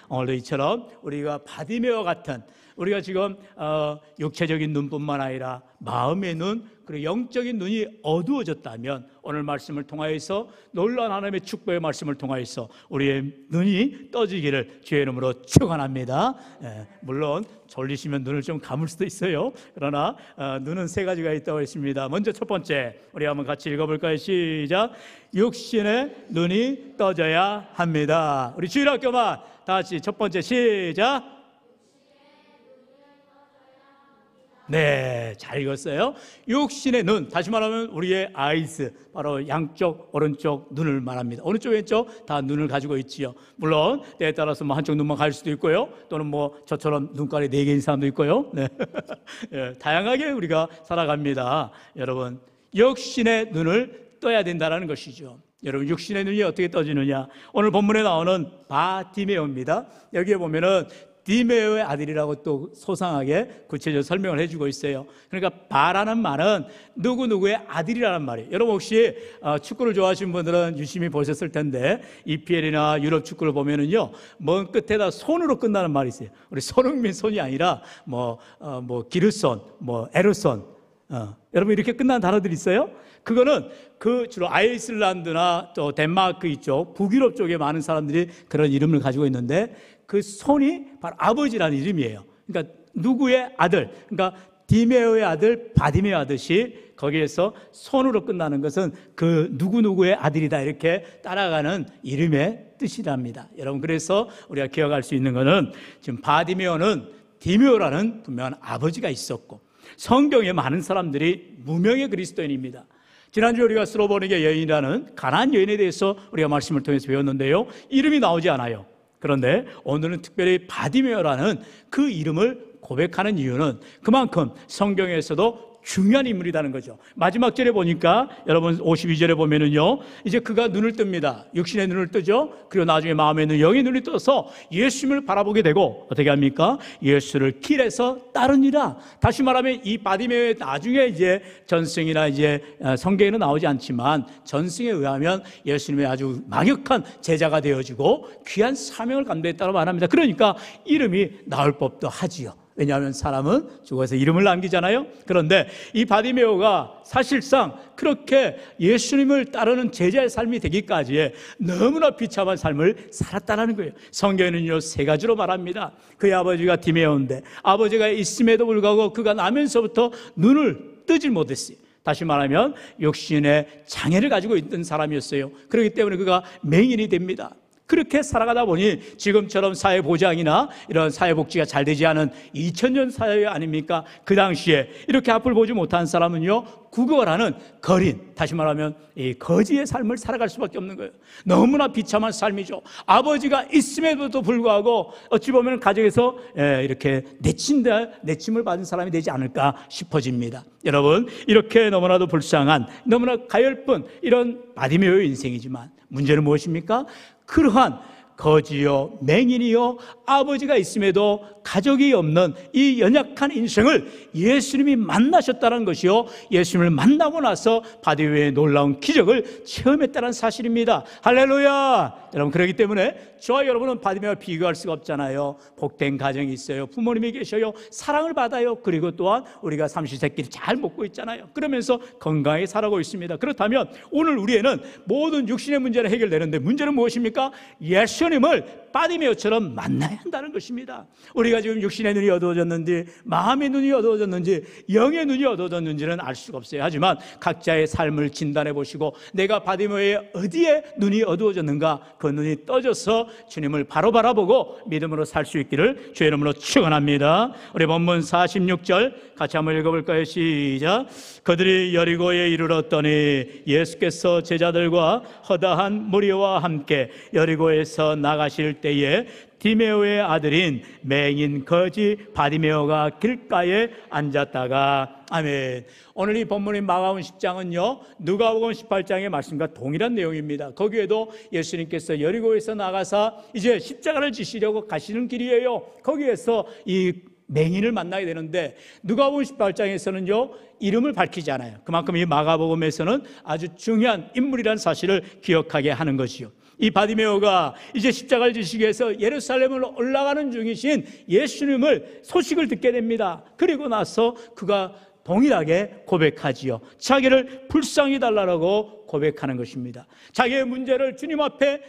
오늘도 이처럼 우리가 바디메어 같은 우리가 지금 육체적인 눈뿐만 아니라 마음의 눈 그리고 영적인 눈이 어두워졌다면 오늘 말씀을 통하여서 놀라운 하나님의 축복의 말씀을 통하여서 우리의 눈이 떠지기를 주의 이름으로 축원합니다. 물론 졸리시면 눈을 좀 감을 수도 있어요. 그러나 눈은 세 가지가 있다고 했습니다. 먼저 첫 번째 우리 한번 같이 읽어볼까요? 시작. 육신의 눈이 떠져야 합니다. 우리 주일학교만 다 같이 첫 번째 시작. 네, 잘 읽었어요. 육신의 눈, 다시 말하면 우리의 아이스, 바로 양쪽 오른쪽 눈을 말합니다. 오른쪽 왼쪽 다 눈을 가지고 있지요. 물론 때에 따라서 뭐 한쪽 눈만 가릴 수도 있고요, 또는 뭐 저처럼 눈깔이 4개인 사람도 있고요. 네. 네, 다양하게 우리가 살아갑니다. 여러분, 육신의 눈을 떠야 된다는 것이죠. 여러분, 육신의 눈이 어떻게 떠지느냐? 오늘 본문에 나오는 바디메오입니다. 여기에 보면은 디메오의 아들이라고 또 소상하게 구체적으로 설명을 해주고 있어요. 그러니까 바라는 말은 누구누구의 아들이라는 말이에요. 여러분 혹시 축구를 좋아하시는 분들은 유심히 보셨을 텐데 EPL이나 유럽 축구를 보면은요, 먼 끝에다 손으로 끝나는 말이 있어요. 우리 손흥민 손이 아니라 뭐 기르손, 뭐 에르손, 여러분 이렇게 끝나는 단어들이 있어요. 그거는 그 주로 아이슬란드나 또 덴마크 이쪽 북유럽 쪽에 많은 사람들이 그런 이름을 가지고 있는데 그 손이 바로 아버지라는 이름이에요. 그러니까 누구의 아들, 그러니까 디메오의 아들 바디메오 하듯이 거기에서 손으로 끝나는 것은 그 누구누구의 아들이다 이렇게 따라가는 이름의 뜻이랍니다. 여러분 그래서 우리가 기억할 수 있는 것은 지금 바디메오는 디메오라는 분명한 아버지가 있었고 성경에 많은 사람들이 무명의 그리스도인입니다. 지난주에 우리가 스로보니게 여인이라는 가나안 여인에 대해서 우리가 말씀을 통해서 배웠는데요, 이름이 나오지 않아요. 그런데 오늘은 특별히 바디메오라는 그 이름을 고백하는 이유는 그만큼 성경에서도 중요한 인물이라는 거죠. 마지막 절에 보니까 여러분 52절에 보면은요, 이제 그가 눈을 뜹니다. 육신의 눈을 뜨죠. 그리고 나중에 마음의 눈, 영의 눈이 떠서 예수님을 바라보게 되고 어떻게 합니까? 예수를 길에서 따르니라. 다시 말하면 이 바디메오의 나중에 이제 전승이나 이제 성경에는 나오지 않지만 전승에 의하면 예수님의 아주 망역한 제자가 되어지고 귀한 사명을 감당했다고 말합니다. 그러니까 이름이 나올 법도 하지요. 왜냐하면 사람은 죽어서 이름을 남기잖아요. 그런데 이 바디메오가 사실상 그렇게 예수님을 따르는 제자의 삶이 되기까지에 너무나 비참한 삶을 살았다는 거예요. 성경에는요 3가지로 말합니다. 그의 아버지가 디메오인데 아버지가 있음에도 불구하고 그가 나면서부터 눈을 뜨질 못했어요. 다시 말하면 육신의 장애를 가지고 있던 사람이었어요. 그렇기 때문에 그가 맹인이 됩니다. 그렇게 살아가다 보니 지금처럼 사회보장이나 이런 사회복지가 잘 되지 않은 2000년 사회 아닙니까? 그 당시에 이렇게 앞을 보지 못한 사람은요 구걸하는 거린, 다시 말하면 이 거지의 삶을 살아갈 수밖에 없는 거예요. 너무나 비참한 삶이죠. 아버지가 있음에도 불구하고 어찌 보면 가정에서 이렇게 내침을 받은 사람이 되지 않을까 싶어집니다. 여러분 이렇게 너무나도 불쌍한, 너무나 가열픈 이런 바디메오의 인생이지만 문제는 무엇입니까? 그러한 거지요 맹인이요 아버지가 있음에도 가족이 없는 이 연약한 인생을 예수님이 만나셨다는 것이요, 예수님을 만나고 나서 바디메오의 놀라운 기적을 체험했다는 사실입니다. 할렐루야. 여러분 그렇기 때문에 저와 여러분은 바디메오와 비교할 수가 없잖아요. 복된 가정이 있어요. 부모님이 계셔요. 사랑을 받아요. 그리고 또한 우리가 삼시세끼를 잘 먹고 있잖아요. 그러면서 건강하게 살아가고 있습니다. 그렇다면 오늘 우리에는 모든 육신의 문제는 해결되는데 문제는 무엇입니까? 예수님을 바디메오처럼 만나야 한다는 것입니다. 우리가 지금 육신의 눈이 어두워졌는지 마음의 눈이 어두워졌는지 영의 눈이 어두워졌는지는 알 수가 없어요. 하지만 각자의 삶을 진단해 보시고 내가 바디메오의 어디에 눈이 어두워졌는가, 그 눈이 떠져서 주님을 바로 바라보고 믿음으로 살 수 있기를 주의 이름으로 축원합니다. 우리 본문 46절 같이 한번 읽어볼까요? 시작. 그들이 여리고에 이르렀더니 예수께서 제자들과 허다한 무리와 함께 여리고에서 나가실 때에 디메오의 아들인 맹인 거지 바디메오가 길가에 앉았다가. 아멘. 오늘 이 본문인 마가복음 10장은요 누가복음 18장의 말씀과 동일한 내용입니다. 거기에도 예수님께서 여리고에서 나가사 이제 십자가를 지시려고 가시는 길이에요. 거기에서 이 맹인을 만나게 되는데 누가복음 18장에서는요 이름을 밝히지 않아요. 그만큼 이 마가복음에서는 아주 중요한 인물이라는 사실을 기억하게 하는 것이요. 이 바디메오가 이제 십자가를 지시기 위해서 예루살렘으로 올라가는 중이신 예수님을 소식을 듣게 됩니다. 그리고 나서 그가 동일하게 고백하지요. 자기를 불쌍히 달라고 고백하는 것입니다. 자기의 문제를 주님 앞에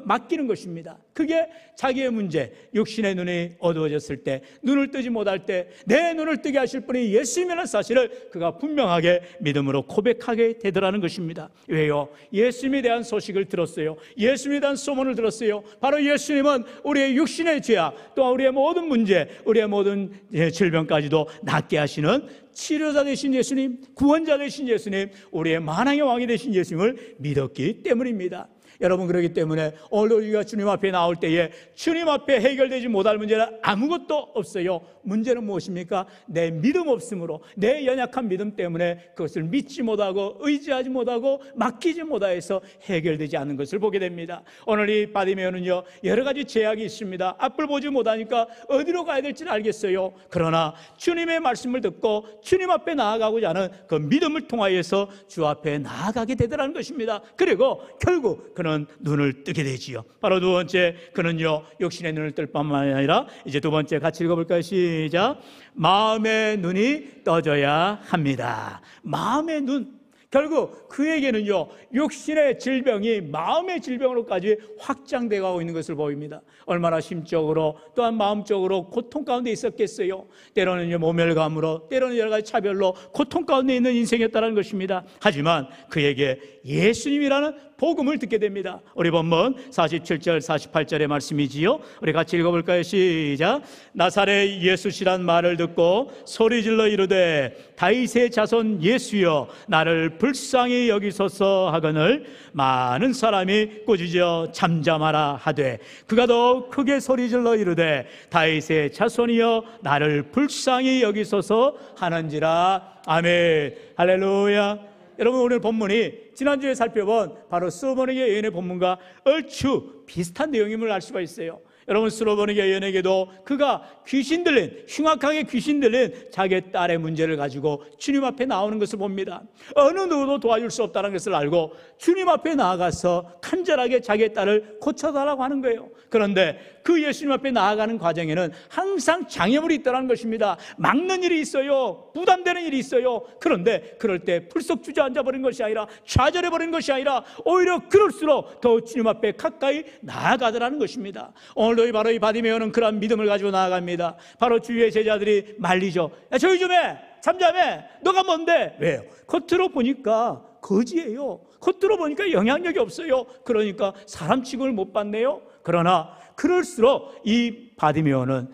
맡기는 것입니다. 그게 자기의 문제, 육신의 눈이 어두워졌을 때, 눈을 뜨지 못할 때 내 눈을 뜨게 하실 분이 예수님이라는 사실을 그가 분명하게 믿음으로 고백하게 되더라는 것입니다. 왜요? 예수님에 대한 소식을 들었어요. 예수님에 대한 소문을 들었어요. 바로 예수님은 우리의 육신의 죄악, 또한 우리의 모든 문제, 우리의 모든 질병까지도 낫게 하시는 치료자 되신 예수님, 구원자 되신 예수님, 우리의 만왕의 왕이 되신 예수님을 믿었기 때문입니다. 여러분, 그렇기 때문에 오늘 우리가 주님 앞에 나올 때에 주님 앞에 해결되지 못할 문제는 아무것도 없어요. 문제는 무엇입니까? 내 믿음 없음으로, 내 연약한 믿음 때문에 그것을 믿지 못하고 의지하지 못하고 맡기지 못하여서 해결되지 않는 것을 보게 됩니다. 오늘 이 바디메오는요, 여러 가지 제약이 있습니다. 앞을 보지 못하니까 어디로 가야 될지는 알겠어요. 그러나 주님의 말씀을 듣고 주님 앞에 나아가고자 하는 그 믿음을 통하여서 주 앞에 나아가게 되더라는 것입니다. 그리고 결국 그는 눈을 뜨게 되지요. 바로 두 번째, 그는요 육신의 눈을 뜰 뿐만 아니라, 이제 두 번째 같이 읽어볼까요? 시작. 마음의 눈이 떠져야 합니다. 마음의 눈. 결국 그에게는요 육신의 질병이 마음의 질병으로까지 확장되어 가고 있는 것을 보입니다. 얼마나 심적으로 또한 마음적으로 고통 가운데 있었겠어요. 때로는 모멸감으로, 때로는 여러 가지 차별로 고통 가운데 있는 인생이었다는 것입니다. 하지만 그에게 예수님이라는 복음을 듣게 됩니다. 우리 본문 47절 48절의 말씀이지요. 우리 같이 읽어볼까요? 시작. 나사렛 예수시란 말을 듣고 소리질러 이르되 다윗의 자손 예수여 나를 불쌍히 여기소서 하거늘 많은 사람이 꾸짖어 잠잠하라 하되 그가 더욱 크게 소리질러 이르되 다윗의 자손이여 나를 불쌍히 여기소서 하는지라. 아멘. 할렐루야. 여러분, 오늘 본문이 지난주에 살펴본 바로 스로보니게 여인의 본문과 얼추 비슷한 내용임을 알 수가 있어요. 여러분, 스로보니게 여인에게도 그가 귀신 들린, 흉악하게 귀신 들린 자기의 딸의 문제를 가지고 주님 앞에 나오는 것을 봅니다. 어느 누구도 도와줄 수 없다는 것을 알고 주님 앞에 나아가서 간절하게 자기의 딸을 고쳐달라고 하는 거예요. 그런데 그 예수님 앞에 나아가는 과정에는 항상 장애물이 있다는 것입니다. 막는 일이 있어요. 부담되는 일이 있어요. 그런데 그럴 때 풀썩 주저앉아 버린 것이 아니라, 좌절해 버린 것이 아니라 오히려 그럴수록 더 주님 앞에 가까이 나아가더라는 것입니다. 오늘도 바로 이 바디메오는 그런 믿음을 가지고 나아갑니다. 바로 주위의 제자들이 말리죠. 야, 저기 좀 해. 잠잠해. 너가 뭔데? 왜요? 겉으로 보니까 거지예요. 겉으로 보니까 영향력이 없어요. 그러니까 사람 취급을 못 받네요. 그러나 그럴수록 이 바디메오는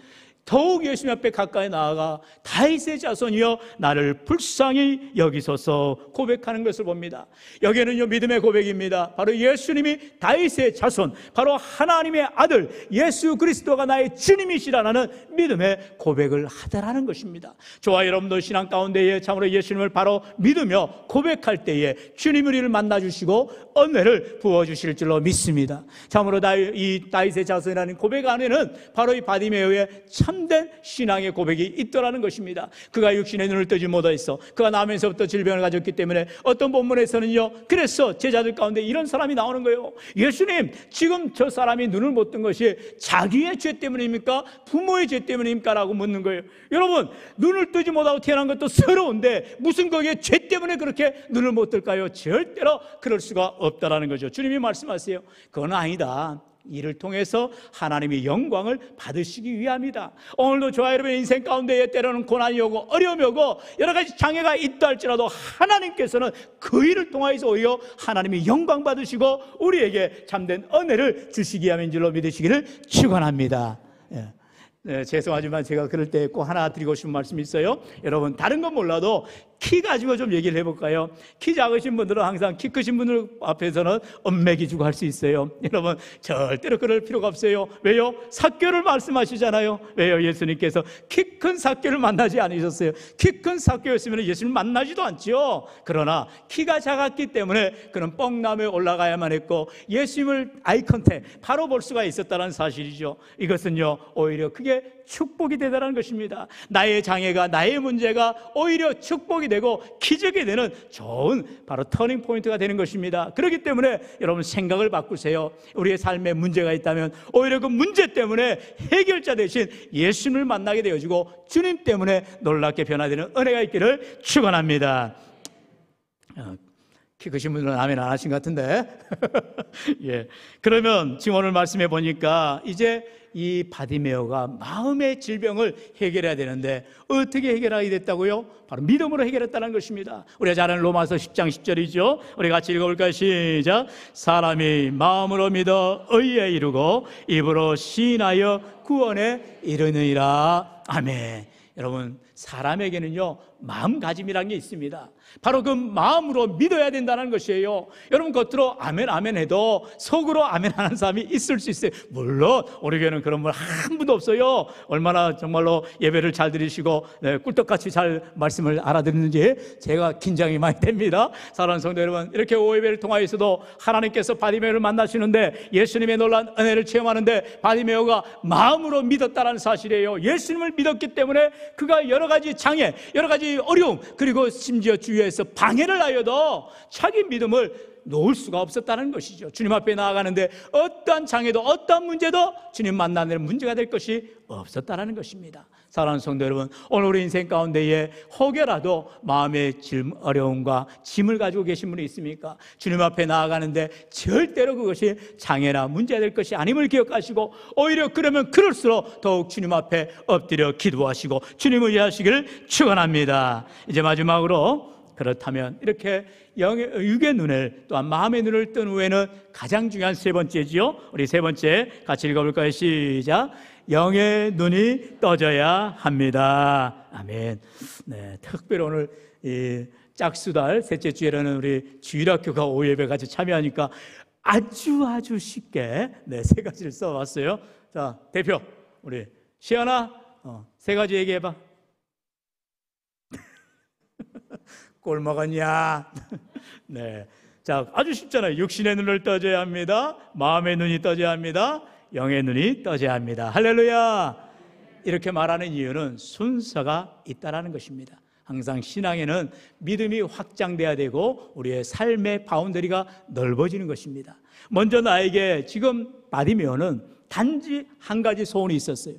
더욱 예수님 앞에 가까이 나아가 다윗의 자손이여 나를 불쌍히 여기소서 고백하는 것을 봅니다. 여기에는요 믿음의 고백입니다. 바로 예수님이 다윗의 자손, 바로 하나님의 아들 예수 그리스도가 나의 주님이시라는 믿음의 고백을 하더라는 것입니다. 저와 여러분도 신앙 가운데에 참으로 예수님을 바로 믿으며 고백할 때에 주님 우리를 만나주시고 은혜를 부어주실 줄로 믿습니다. 참으로 이 다윗의 자손이라는 고백 안에는 바로 이 바디메오의 참된 신앙의 고백이 있더라는 것입니다. 그가 육신의 눈을 뜨지 못했어. 그가 나면서부터 질병을 가졌기 때문에 어떤 본문에서는요, 그래서 제자들 가운데 이런 사람이 나오는 거예요. 예수님, 지금 저 사람이 눈을 못 뜬 것이 자기의 죄 때문입니까? 부모의 죄 때문입니까? 라고 묻는 거예요. 여러분, 눈을 뜨지 못하고 태어난 것도 서러운데 무슨 거기에 죄 때문에 그렇게 눈을 못 뜰까요? 절대로 그럴 수가 없다라는 거죠. 주님이 말씀하세요. 그건 아니다. 이를 통해서 하나님의 영광을 받으시기 위함이다. 오늘도 저와 여러분의 인생 가운데에 때로는 고난이 오고 어려움이 오고 여러 가지 장애가 있다 할지라도 하나님께서는 그 일을 통해서 오히려 하나님의 영광 받으시고 우리에게 참된 은혜를 주시기 위함인 줄로 믿으시기를 축원합니다. 네, 죄송하지만 제가 그럴 때 꼭 하나 드리고 싶은 말씀이 있어요. 여러분, 다른 건 몰라도 키 가지고 좀 얘기를 해볼까요? 키 작으신 분들은 항상 키 크신 분들 앞에서는 엇매기주고 할 수 있어요. 여러분, 절대로 그럴 필요가 없어요. 왜요? 삭개를 말씀하시잖아요. 왜요? 예수님께서 키 큰 삭개를 만나지 않으셨어요. 키 큰 삭개였으면 예수님 만나지도 않죠. 그러나 키가 작았기 때문에 그는 뻥나무에 올라가야만 했고 예수님을 아이컨택 바로 볼 수가 있었다는 사실이죠. 이것은요 오히려 크게 우리에게 축복이 되더라는 것입니다. 나의 장애가, 나의 문제가 오히려 축복이 되고 기적이 되는 좋은 바로 터닝 포인트가 되는 것입니다. 그렇기 때문에 여러분 생각을 바꾸세요. 우리의 삶에 문제가 있다면 오히려 그 문제 때문에 해결자 대신 예수님을 만나게 되어지고 주님 때문에 놀랍게 변화되는 은혜가 있기를 축원합니다. 키 크신 분들은 아멘 안 하신 것 같은데 예. 그러면 지금 오늘 말씀해 보니까 이제 이 바디메오가 마음의 질병을 해결해야 되는데 어떻게 해결하게 됐다고요? 바로 믿음으로 해결했다는 것입니다. 우리가 잘 아는 로마서 10장 10절이죠. 우리 같이 읽어볼까요? 시작. 사람이 마음으로 믿어 의에 이르고 입으로 시인하여 구원에 이르느니라. 아멘. 여러분, 사람에게는요 마음가짐이라는 게 있습니다. 바로 그 마음으로 믿어야 된다는 것이에요. 여러분, 겉으로 아멘 아멘 해도 속으로 아멘 하는 사람이 있을 수 있어요. 물론 우리 교회는 그런 분 한 분도 없어요. 얼마나 정말로 예배를 잘 들으시고 꿀떡같이 잘 말씀을 알아듣는지 제가 긴장이 많이 됩니다. 사랑하는 성도 여러분, 이렇게 오예배를 통하여서도 하나님께서 바디메오를 만나시는데 예수님의 놀라운 은혜를 체험하는데 바디메오가 마음으로 믿었다는 사실이에요. 예수님을 믿었기 때문에 그가 여러 가지 장애, 여러 가지 어려움, 그리고 심지어 주위에서 방해를 하여도 자기 믿음을 놓을 수가 없었다는 것이죠. 주님 앞에 나아가는데 어떠한 장애도 어떠한 문제도 주님 만나는 문제가 될 것이 없었다는 것입니다. 사랑하는 성도 여러분, 오늘 우리 인생 가운데에 혹여라도 마음의 어려움과 짐을 가지고 계신 분이 있습니까? 주님 앞에 나아가는데 절대로 그것이 장애나 문제가 될 것이 아님을 기억하시고 오히려 그러면 그럴수록 더욱 주님 앞에 엎드려 기도하시고 주님을 의지하시기를 축원합니다. 이제 마지막으로, 그렇다면 이렇게 육의 눈을 또한 마음의 눈을 뜬 후에는 가장 중요한 세 번째지요. 우리 세 번째 같이 읽어볼까요? 시작. 영의 눈이 떠져야 합니다. 아멘. 네, 특별히 오늘 이 짝수달 셋째 주일에는 우리 주일학교가 오예배 같이 참여하니까 아주 쉽게 세 가지를 써왔어요. 자, 대표 우리 시연아, 세 가지 얘기해봐. 꼴 먹었냐? 네. 자, 아주 쉽잖아요. 육신의 눈을 떠져야 합니다. 마음의 눈이 떠져야 합니다. 영의 눈이 떠져야 합니다. 할렐루야. 이렇게 말하는 이유는 순서가 있다라는 것입니다. 항상 신앙에는 믿음이 확장돼야 되고 우리의 삶의 바운더리가 넓어지는 것입니다. 먼저 나에게 지금 바디메오는 단지 한 가지 소원이 있었어요.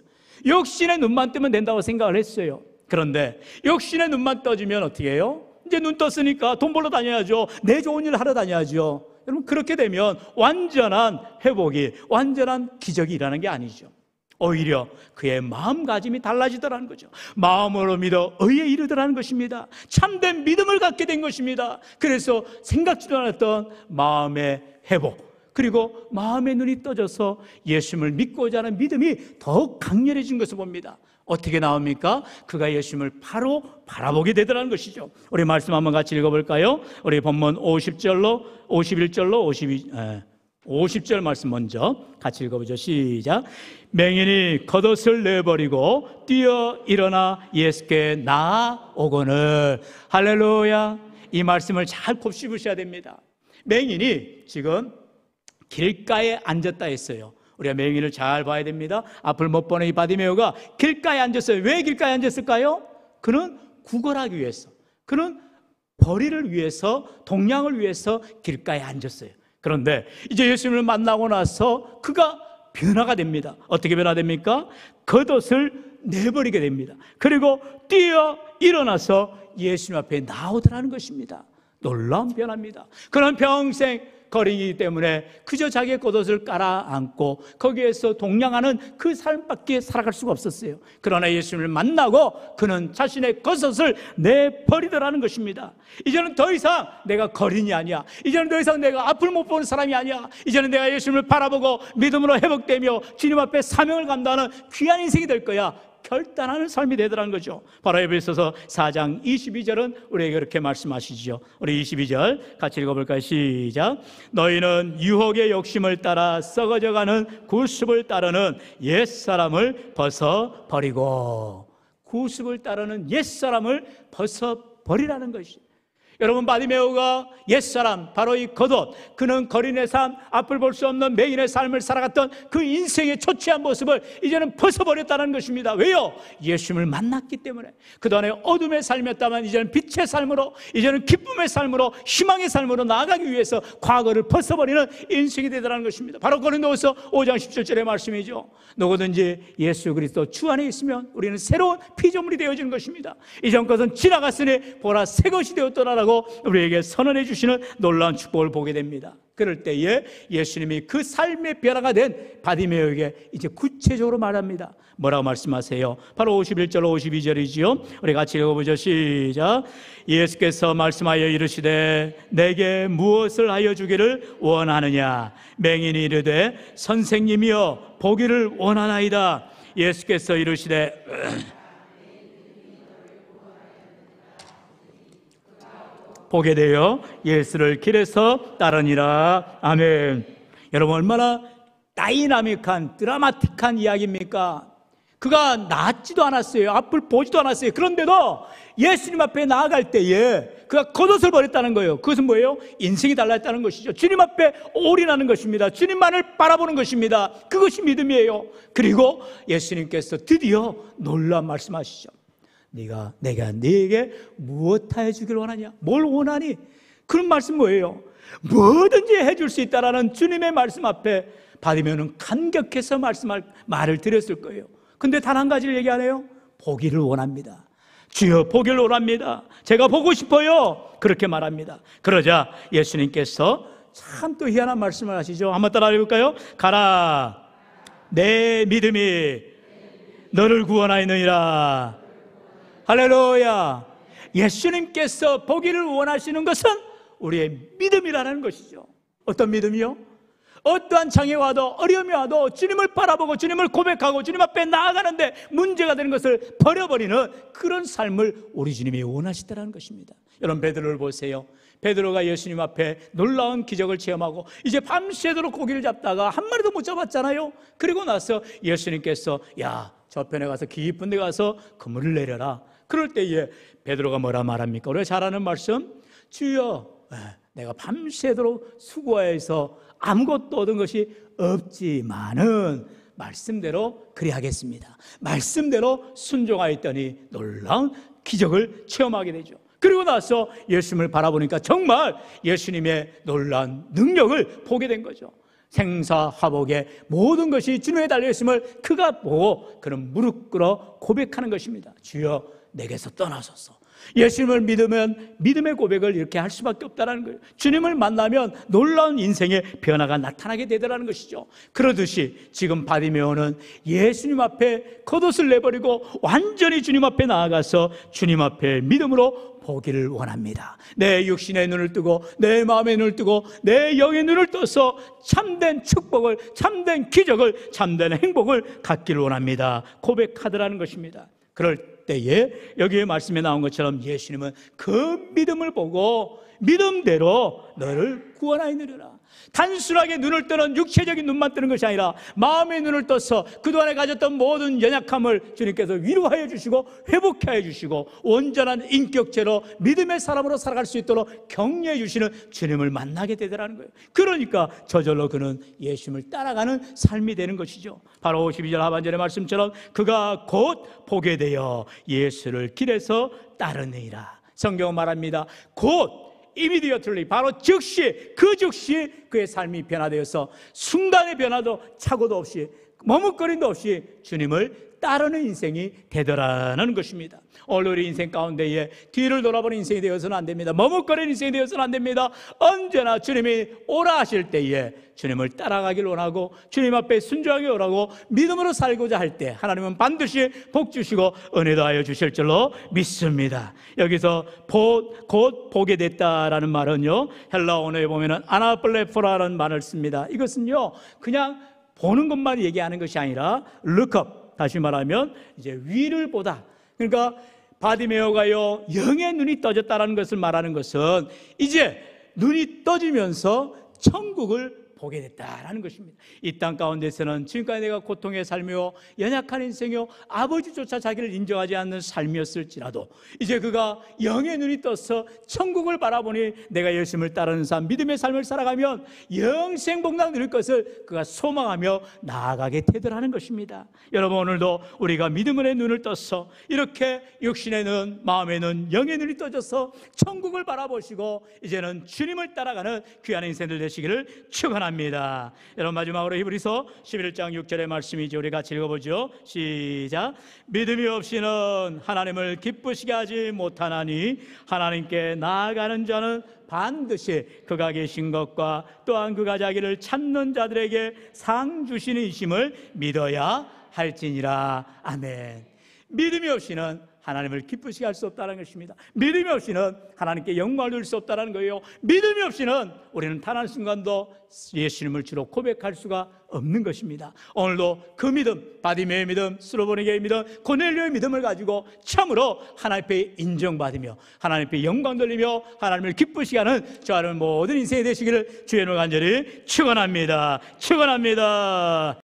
육신의 눈만 뜨면 된다고 생각을 했어요. 그런데 육신의 눈만 떠지면 어떻게 해요? 이제 눈 떴으니까 돈 벌러 다녀야죠. 내 좋은 일 하러 다녀야죠. 여러분, 그렇게 되면 완전한 회복이, 완전한 기적이 일어나는 게 아니죠. 오히려 그의 마음가짐이 달라지더라는 거죠. 마음으로 믿어 의에 이르더라는 것입니다. 참된 믿음을 갖게 된 것입니다. 그래서 생각지도 않았던 마음의 회복, 그리고 마음의 눈이 떠져서 예수님을 믿고자 하는 믿음이 더욱 강렬해진 것을 봅니다. 어떻게 나옵니까? 그가 예수님을 바로 바라보게 되더라는 것이죠. 우리 말씀 한번 같이 읽어볼까요? 우리 본문 50절로 51절로 50절 말씀 먼저 같이 읽어보죠. 시작. 맹인이 겉옷을 내버리고 뛰어 일어나 예수께 나아오거늘. 할렐루야. 이 말씀을 잘 곱씹으셔야 됩니다. 맹인이 지금 길가에 앉았다 했어요. 우리가 맹인을 잘 봐야 됩니다. 앞을 못 보는 이 바디메오가 길가에 앉았어요. 왜 길가에 앉았을까요? 그는 구걸하기 위해서, 그는 벌이를 위해서, 동량을 위해서 길가에 앉았어요. 그런데 이제 예수님을 만나고 나서 그가 변화가 됩니다. 어떻게 변화됩니까? 겉옷을 내버리게 됩니다. 그리고 뛰어 일어나서 예수님 앞에 나오더라는 것입니다. 놀라운 변화입니다. 그는 평생 거리기 때문에 그저 자기의 겉옷을 깔아안고 거기에서 동냥하는 그 삶밖에 살아갈 수가 없었어요. 그러나 예수님을 만나고 그는 자신의 겉옷을 내버리더라는 것입니다. 이제는 더 이상 내가 거린이 아니야. 이제는 더 이상 내가 앞을 못 보는 사람이 아니야. 이제는 내가 예수님을 바라보고 믿음으로 회복되며 주님 앞에 사명을 감당하는 귀한 인생이 될 거야. 결단하는 삶이 되더라는 거죠. 바로 에베소서 4장 22절은 우리에게 그렇게 말씀하시죠. 우리 22절 같이 읽어볼까요? 시작. 너희는 유혹의 욕심을 따라 썩어져가는 구습을 따르는 옛사람을 벗어버리고. 구습을 따르는 옛사람을 벗어버리라는 것이죠. 여러분, 바디메오가 옛사람, 바로 이 겉옷, 그는 거린의 삶, 앞을 볼 수 없는 맹인의 삶을 살아갔던 그 인생의 초췌한 모습을 이제는 벗어버렸다는 것입니다. 왜요? 예수님을 만났기 때문에. 그동안에 어둠의 삶이었다면 이제는 빛의 삶으로, 이제는 기쁨의 삶으로, 희망의 삶으로 나아가기 위해서 과거를 벗어버리는 인생이 되더라는 것입니다. 바로 고린도후서 5장 17절의 말씀이죠. 누구든지 예수 그리스도 주 안에 있으면 우리는 새로운 피조물이 되어지는 것입니다. 이전 것은 지나갔으니 보라 새 것이 되었더라라고 우리에게 선언해 주시는 놀라운 축복을 보게 됩니다. 그럴 때에 예수님이 그 삶의 변화가 된 바디메오에게 이제 구체적으로 말합니다. 뭐라고 말씀하세요? 바로 51절 52절이지요. 우리 같이 읽어보죠. 시작. 예수께서 말씀하여 이르시되 내게 무엇을 하여 주기를 원하느냐? 맹인이 이르되 선생님이여 보기를 원하나이다. 예수께서 이르시되 보게 되어 예수를 길에서 따르니라. 아멘. 여러분, 얼마나 다이나믹한 드라마틱한 이야기입니까? 그가 낫지도 않았어요. 앞을 보지도 않았어요. 그런데도 예수님 앞에 나아갈 때에 그가 겉옷을 버렸다는 거예요. 그것은 뭐예요? 인생이 달라졌다는 것이죠. 주님 앞에 올인하는 것입니다. 주님만을 바라보는 것입니다. 그것이 믿음이에요. 그리고 예수님께서 드디어 놀라운 말씀하시죠. 내가 네게 무엇하여 주길 원하냐? 뭘 원하니? 그런 말씀 뭐예요? 뭐든지 해줄 수 있다라는 주님의 말씀 앞에 바디메오는 감격해서 말을 드렸을 거예요. 근데 단 한 가지를 얘기 안 해요. 보기를 원합니다. 주여 보기를 원합니다. 제가 보고 싶어요. 그렇게 말합니다. 그러자 예수님께서 참 또 희한한 말씀을 하시죠. 한번 따라 해볼까요? 가라, 내 믿음이 너를 구원하였느니라. 할렐루야. 예수님께서 보기를 원하시는 것은 우리의 믿음이라는 것이죠. 어떤 믿음이요? 어떠한 장애가 와도 어려움이 와도 주님을 바라보고 주님을 고백하고 주님 앞에 나아가는데 문제가 되는 것을 버려버리는 그런 삶을 우리 주님이 원하시다는 것입니다. 여러분, 베드로를 보세요. 베드로가 예수님 앞에 놀라운 기적을 체험하고 이제 밤새도록 고기를 잡다가 한 마리도 못 잡았잖아요. 그리고 나서 예수님께서 야, 저편에 가서 깊은 데 가서 그물을 내려라. 그럴 때에 베드로가 뭐라 말합니까? 우리가 잘 아는 말씀, 주여 내가 밤새도록 수고해서 아무것도 얻은 것이 없지만은 말씀대로 그리하겠습니다. 말씀대로 순종하였더니 놀라운 기적을 체험하게 되죠. 그리고 나서 예수님을 바라보니까 정말 예수님의 놀라운 능력을 보게 된 거죠. 생사화복의 모든 것이 주님에 달려있음을 그가 보고 그는 무릎 꿇어 고백하는 것입니다. 주여 내게서 떠나소서. 예수님을 믿으면 믿음의 고백을 이렇게 할 수밖에 없다는 거예요. 주님을 만나면 놀라운 인생의 변화가 나타나게 되더라는 것이죠. 그러듯이 지금 바디메오는 예수님 앞에 겉옷을 내버리고 완전히 주님 앞에 나아가서 주님 앞에 믿음으로 보기를 원합니다. 내 육신의 눈을 뜨고 내 마음의 눈을 뜨고 내 영의 눈을 떠서 참된 축복을, 참된 기적을, 참된 행복을 갖기를 원합니다. 고백하더라는 것입니다. 그럴 때에 여기에 말씀에 나온 것처럼 예수님은 그 믿음을 보고 믿음대로 너를 구원하였느니라. 단순하게 눈을 뜨는 육체적인 눈만 뜨는 것이 아니라 마음의 눈을 떠서 그동안에 가졌던 모든 연약함을 주님께서 위로하여 주시고 회복하여 주시고 온전한 인격체로 믿음의 사람으로 살아갈 수 있도록 격려해 주시는 주님을 만나게 되더라는 거예요. 그러니까 저절로 그는 예수님을 따라가는 삶이 되는 것이죠. 바로 52절 하반절의 말씀처럼 그가 곧 보게 되어 예수를 길에서 따르느니라. 성경은 말합니다. 곧 immediately, 바로 즉시, 그 즉시 그의 삶이 변화되어서 순간의 변화도 착오도 없이 머뭇거림도 없이 주님을 따르는 인생이 되더라는 것입니다. 오늘 우리 인생 가운데에 뒤를 돌아보는 인생이 되어서는 안 됩니다. 머뭇거리는 인생이 되어서는 안 됩니다. 언제나 주님이 오라 하실 때에 주님을 따라가길 원하고 주님 앞에 순종하기 원하고 믿음으로 살고자 할 때 하나님은 반드시 복 주시고 은혜도 하여 주실 줄로 믿습니다. 여기서 곧 보게 됐다라는 말은요, 헬라 언어에 보면은 아나플레포라는 말을 씁니다. 이것은요 그냥 보는 것만 얘기하는 것이 아니라 look up, 다시 말하면 이제 위를 보다. 그러니까 바디메오가요 영의 눈이 떠졌다는 것을 말하는 것은 이제 눈이 떠지면서 천국을 보게 됐다라는 것입니다. 이 땅 가운데서는 지금까지 내가 고통에 살며 연약한 인생이요 아버지조차 자기를 인정하지 않는 삶이었을지라도 이제 그가 영의 눈이 떠서 천국을 바라보니 내가 예수님을 따르는 삶, 믿음의 삶을 살아가면 영생 복락 누릴 것을 그가 소망하며 나아가게 되더라는 것입니다. 여러분, 오늘도 우리가 믿음의 눈을 떠서 이렇게 육신의 눈, 마음의 눈, 영의 눈이 떠져서 천국을 바라보시고 이제는 주님을 따라가는 귀한 인생들 되시기를 축원합니다. 여러분, 마지막으로 히브리서 11장 6절의 말씀이죠. 우리 같이 읽어보죠. 시작. 믿음이 없이는 하나님을 기쁘시게 하지 못하나니 하나님께 나아가는 자는 반드시 그가 계신 것과 또한 그가 자기를 찾는 자들에게 상 주시는 이심을 믿어야 할지니라. 아멘. 믿음이 없이는 하나님을 기쁘시게 할 수 없다는 것입니다. 믿음이 없이는 하나님께 영광을 누릴 수 없다는 거예요. 믿음이 없이는 우리는 단 한 순간도 예수님을 주로 고백할 수가 없는 것입니다. 오늘도 그 믿음, 바디메의 믿음, 스로보니게의 믿음, 고넬료의 믿음을 가지고 참으로 하나님 앞에 인정받으며 하나님 앞에 영광 돌리며 하나님을 기쁘시게 하는 저와는 모든 인생이 되시기를 주의 이름으로 간절히 축원합니다. 축원합니다.